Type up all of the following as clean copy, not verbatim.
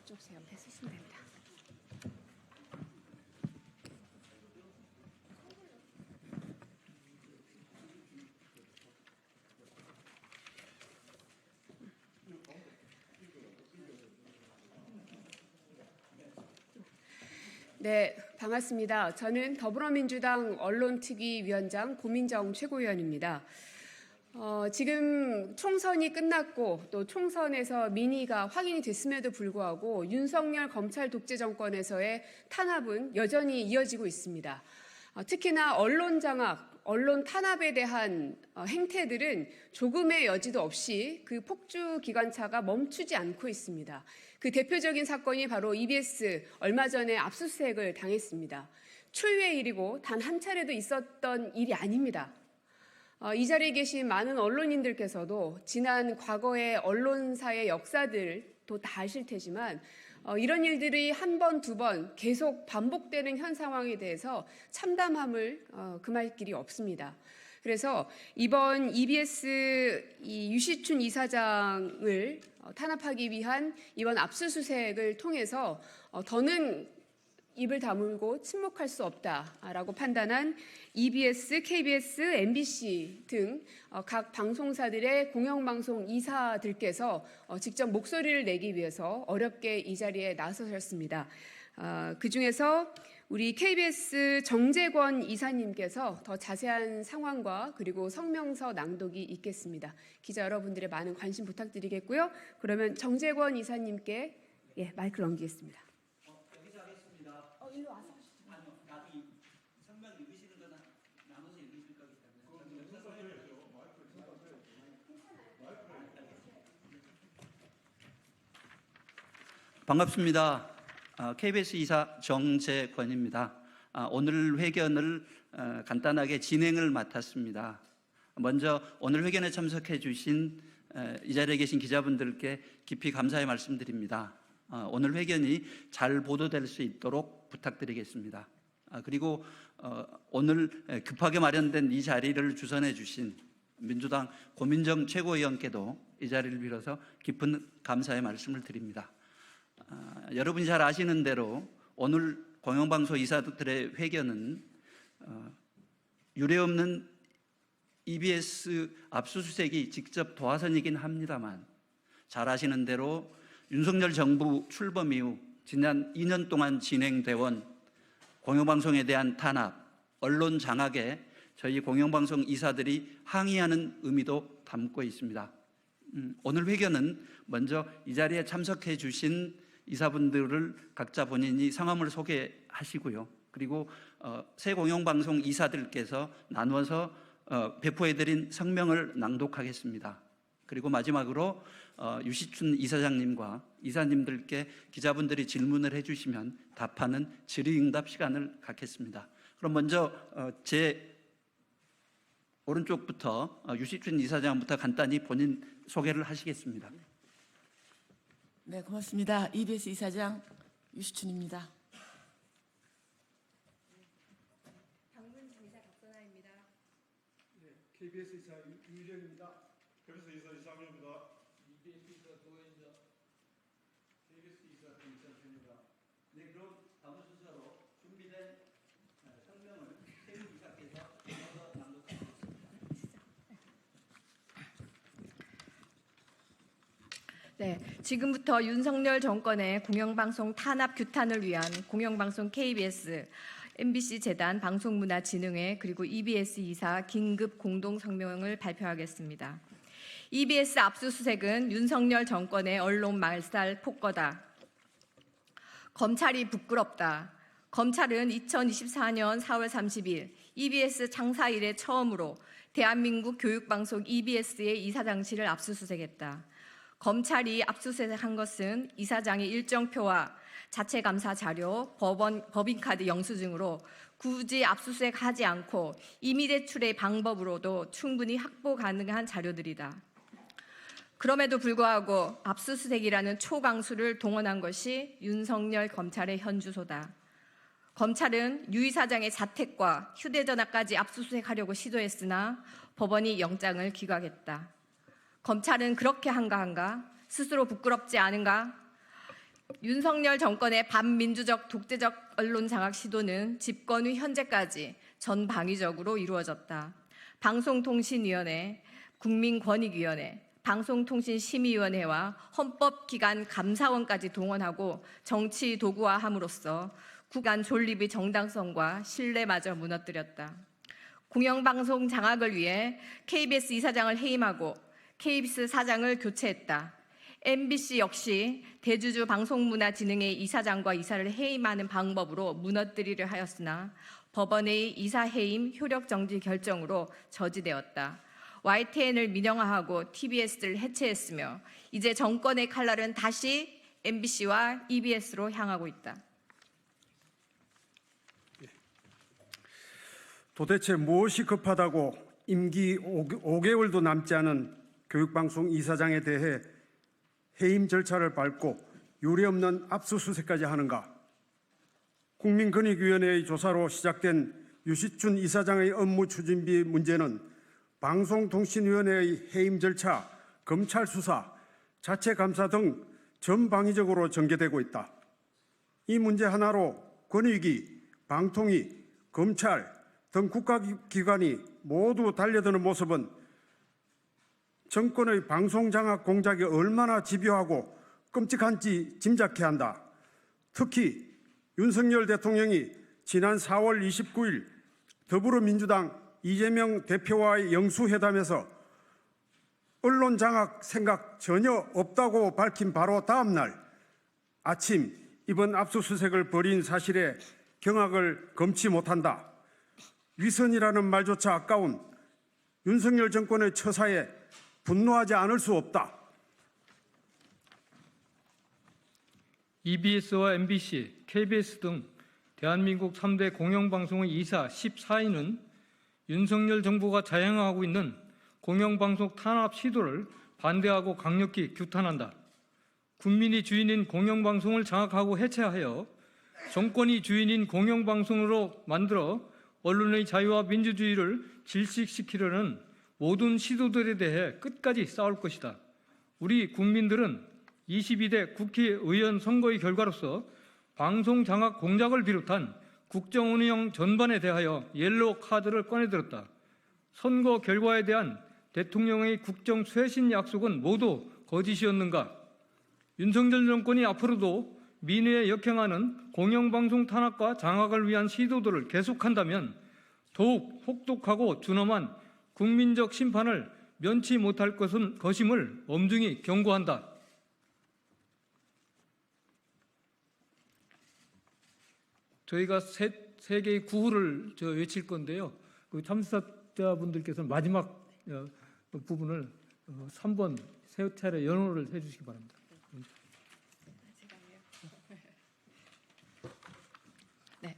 이쪽 제 옆에 쓰시면 됩니다. 네, 반갑습니다. 저는 더불어민주당 언론특위위원장 고민정 최고위원입니다. 지금 총선이 끝났고 또 총선에서 민의가 확인이 됐음에도 불구하고 윤석열 검찰 독재 정권에서의 탄압은 여전히 이어지고 있습니다. 특히나 언론 장악, 언론 탄압에 대한 행태들은 조금의 여지도 없이 그 폭주 기관차가 멈추지 않고 있습니다. 그 대표적인 사건이 바로 EBS 얼마 전에 압수수색을 당했습니다. 초유의 일이고 단 한 차례도 있었던 일이 아닙니다. 이 자리에 계신 많은 언론인들께서도 지난 과거의 언론사의 역사들도 다 아실 테지만 이런 일들이 한 번, 두 번 계속 반복되는 현 상황에 대해서 참담함을 금할 길이 없습니다. 그래서 이번 EBS 유시춘 이사장을 탄압하기 위한 이번 압수수색을 통해서 더는 입을 다물고 침묵할 수 없다라고 판단한 EBS, KBS, MBC 등 각 방송사들의 공영방송 이사들께서 직접 목소리를 내기 위해서 어렵게 이 자리에 나서셨습니다. 그중에서 우리 KBS 정재권 이사님께서 더 자세한 상황과 그리고 성명서 낭독이 있겠습니다. 기자 여러분들의 많은 관심 부탁드리겠고요. 그러면 정재권 이사님께 마이크를 넘기겠습니다. 여기서 하겠습니다. 일로 와서. 아니요, 나도 성명 읽으시는 거나 나눠서 읽으실 거기 때문에. 반갑습니다. KBS 이사 정재권입니다. 오늘 회견을 간단하게 진행을 맡았습니다. 먼저 오늘 회견에 참석해 주신 이 자리에 계신 기자분들께 깊이 감사의 말씀드립니다. 오늘 회견이 잘 보도될 수 있도록 부탁드리겠습니다. 그리고 오늘 급하게 마련된 이 자리를 주선해 주신 민주당 고민정 최고위원께도 이 자리를 빌어서 깊은 감사의 말씀을 드립니다. 여러분이 잘 아시는 대로 오늘 공영방송 이사들의 회견은 유례없는 EBS 압수수색이 직접 도화선이긴 합니다만 잘 아시는 대로 윤석열 정부 출범 이후 지난 2년 동안 진행되어 온 공영방송에 대한 탄압, 언론 장악에 저희 공영방송 이사들이 항의하는 의미도 담고 있습니다. 오늘 회견은 먼저 이 자리에 참석해 주신 이사분들을 각자 본인이 성함을 소개하시고요. 그리고 새 공영방송 이사들께서 나누어서 배포해드린 성명을 낭독하겠습니다. 그리고 마지막으로 유시춘 이사장님과 이사님들께 기자분들이 질문을 해주시면 답하는 질의응답 시간을 갖겠습니다. 그럼 먼저 제 오른쪽부터 유시춘 이사장부터 간단히 본인 소개를 하시겠습니다. 네, 고맙습니다. EBS 이사장 유시춘입니다. 방문진 이사 박선아입니다. 네, KBS 이사 유일현입니다. KBS 이사 이상현입니다. EBS 이사 도현입니다. KBS 이사 이상현입니다. 네, 그럼 다음 순서로 준비된 성명을 새 이사께서 읽어서 낭독하겠습니다. 네, 지금부터 윤석열 정권의 공영방송 탄압 규탄을 위한 공영방송 KBS, MBC 재단 방송문화진흥회 그리고 EBS 이사 긴급 공동 성명을 발표하겠습니다. EBS 압수수색은 윤석열 정권의 언론 말살 폭거다. 검찰이 부끄럽다. 검찰은 2024년 4월 30일 EBS 창사 이래 처음으로 대한민국 교육방송 EBS의 이사장실을 압수수색했다. 검찰이 압수수색한 것은 이사장의 일정표와 자체 감사 자료, 법인카드 영수증으로 굳이 압수수색하지 않고 임의 대출의 방법으로도 충분히 확보 가능한 자료들이다. 그럼에도 불구하고 압수수색이라는 초강수를 동원한 것이 윤석열 검찰의 현주소다. 검찰은 유 이사장의 자택과 휴대전화까지 압수수색하려고 시도했으나 법원이 영장을 기각했다. 검찰은 그렇게 한가한가? 스스로 부끄럽지 않은가? 윤석열 정권의 반민주적 독재적 언론 장악 시도는 집권 후 현재까지 전방위적으로 이루어졌다. 방송통신위원회, 국민권익위원회, 방송통신심의위원회와 헌법기관 감사원까지 동원하고 정치 도구화함으로써 국간 존립의 정당성과 신뢰마저 무너뜨렸다. 공영방송 장악을 위해 KBS 이사장을 해임하고 KBS 사장을 교체했다. MBC 역시 대주주 방송문화진흥회 이사장과 이사를 해임하는 방법으로 무너뜨리려 하였으나 법원의 이사 해임 효력 정지 결정으로 저지되었다. YTN을 민영화하고 TBS를 해체했으며 이제 정권의 칼날은 다시 MBC와 EBS로 향하고 있다. 도대체 무엇이 급하다고 임기 5개월도 남지 않은 교육방송 이사장에 대해 해임 절차를 밟고 유례없는 압수수색까지 하는가? 국민권익위원회의 조사로 시작된 유시춘 이사장의 업무 추진비 문제는 방송통신위원회의 해임 절차, 검찰 수사, 자체 감사 등 전방위적으로 전개되고 있다. 이 문제 하나로 권익위, 방통위, 검찰 등 국가기관이 모두 달려드는 모습은 정권의 방송장악 공작이 얼마나 집요하고 끔찍한지 짐작케 한다. 특히 윤석열 대통령이 지난 4월 29일 더불어민주당 이재명 대표와의 영수회담에서 언론 장악 생각 전혀 없다고 밝힌 바로 다음 날 아침 이번 압수수색을 벌인 사실에 경악을 금치 못한다. 위선이라는 말조차 아까운 윤석열 정권의 처사에 분노하지 않을 수 없다. EBS와 MBC, KBS 등 대한민국 3대 공영방송의 이사 14인은 윤석열 정부가 자행하고 있는 공영방송 탄압 시도를 반대하고 강력히 규탄한다. 국민이 주인인 공영방송을 장악하고 해체하여 정권이 주인인 공영방송으로 만들어 언론의 자유와 민주주의를 질식시키려는 모든 시도들에 대해 끝까지 싸울 것이다. 우리 국민들은 22대 국회의원 선거의 결과로서 방송 장악 공작을 비롯한 국정 운영 전반에 대하여 옐로우 카드를 꺼내들었다. 선거 결과에 대한 대통령의 국정 쇄신 약속은 모두 거짓이었는가? 윤석열 정권이 앞으로도 민의에 역행하는 공영방송 탄압과 장악을 위한 시도들을 계속한다면 더욱 혹독하고 준엄한 국민적 심판을 면치 못할 것임을 엄중히 경고한다. 저희가 세 개의 구호를 외칠 건데요. 그 참석자분들께서는 마지막 부분을 3번 세 차례 연호를 해주시기 바랍니다. 네.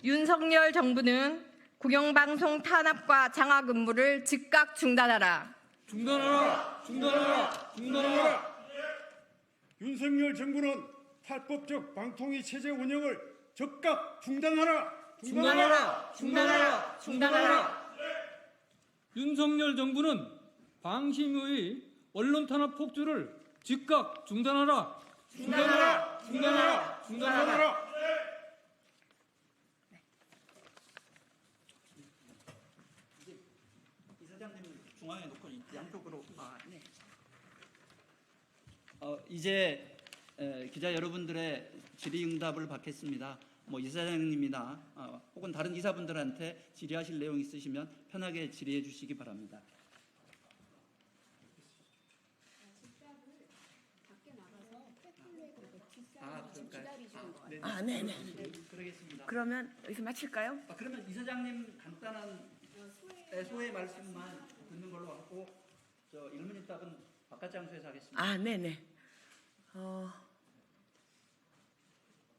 윤석열 정부는 공영방송 탄압과 장악 음모를 즉각 중단하라. 중단하라! 중단하라! 중단하라! 윤석열 정부는 탈법적 방통위 체제 운영을 즉각 중단하라! 중단하라! 중단하라! 중단하라! 윤석열 정부는 방심의 언론 탄압 폭주를 즉각 중단하라! 중단하라! 중단하라! 중단하라! 이사장님 중앙에 놓고 양쪽으로. 네. 이제 기자 여러분들의 질의응답을 받겠습니다. 이사장님이나 혹은 다른 이사분들한테 질의하실 내용 있으시면 편하게 질의해 주시기 바랍니다. 그럴까요? 네네. 그러겠습니다. 그러면 여기서 마칠까요? 그러면 이사장님 간단한 소회 말씀만 듣는 걸로 하고 일문일답은 바깥 장소에서 하겠습니다. 네네.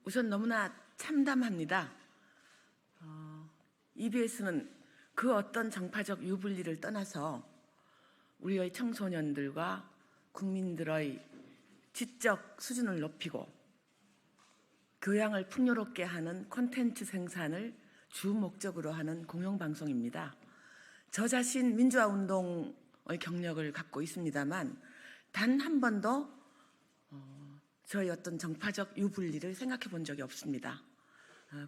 우선 너무나 참담합니다. EBS는 그 어떤 정파적 유불리를 떠나서 우리의 청소년들과 국민들의 지적 수준을 높이고 교양을 풍요롭게 하는 콘텐츠 생산을 주 목적으로 하는 공영방송입니다. 저 자신 민주화 운동의 경력을 갖고 있습니다만 단 한 번도 저희 어떤 정파적 유불리를 생각해 본 적이 없습니다.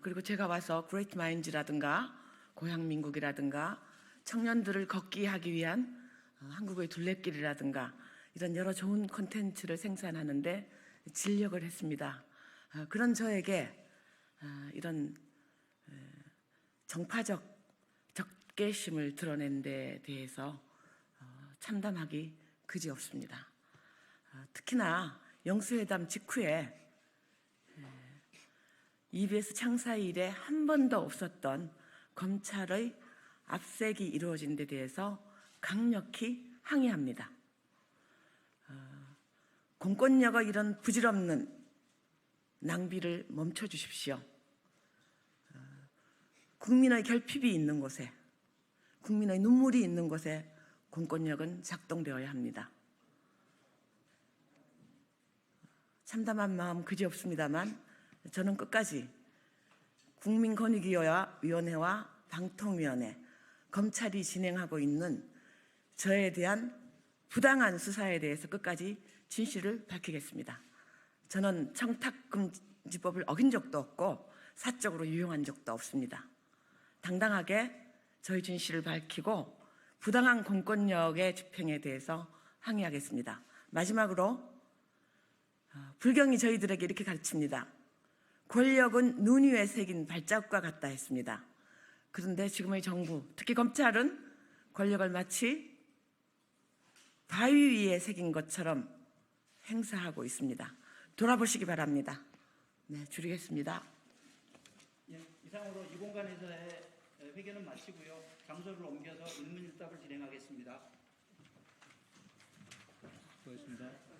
그리고 제가 와서 그레이트 마인즈라든가 고향민국이라든가 청년들을 걷기 하기 위한 한국의 둘레길이라든가 이런 여러 좋은 콘텐츠를 생산하는데 진력을 했습니다. 그런 저에게 이런 정파적 적개심을 드러낸 데 대해서 참담하기 그지없습니다. 특히나 영수회담 직후에 EBS 창사 이래 한 번도 없었던 검찰의 압색이 이루어진 데 대해서 강력히 항의합니다. 공권력의 이런 부질없는 낭비를 멈춰 주십시오. 국민의 결핍이 있는 곳에, 국민의 눈물이 있는 곳에 공권력은 작동되어야 합니다. 참담한 마음 그지없습니다만 저는 끝까지 국민권익위원회와 방통위원회, 검찰이 진행하고 있는 저에 대한 부당한 수사에 대해서 끝까지 진실을 밝히겠습니다. 저는 청탁금지법을 어긴 적도 없고 사적으로 유용한 적도 없습니다. 당당하게 저희 진실을 밝히고 부당한 공권력의 집행에 대해서 항의하겠습니다. 마지막으로 불경이 저희들에게 이렇게 가르칩니다. 권력은 눈 위에 새긴 발자국과 같다 했습니다. 그런데 지금의 정부, 특히 검찰은 권력을 마치 바위 위에 새긴 것처럼 행사하고 있습니다. 돌아보시기 바랍니다. 네, 줄이겠습니다. 예, 이상으로 이 공간에서의 회견은 마치고요. 장소를 옮겨서 일문일답을 진행하겠습니다. 수고하셨습니다.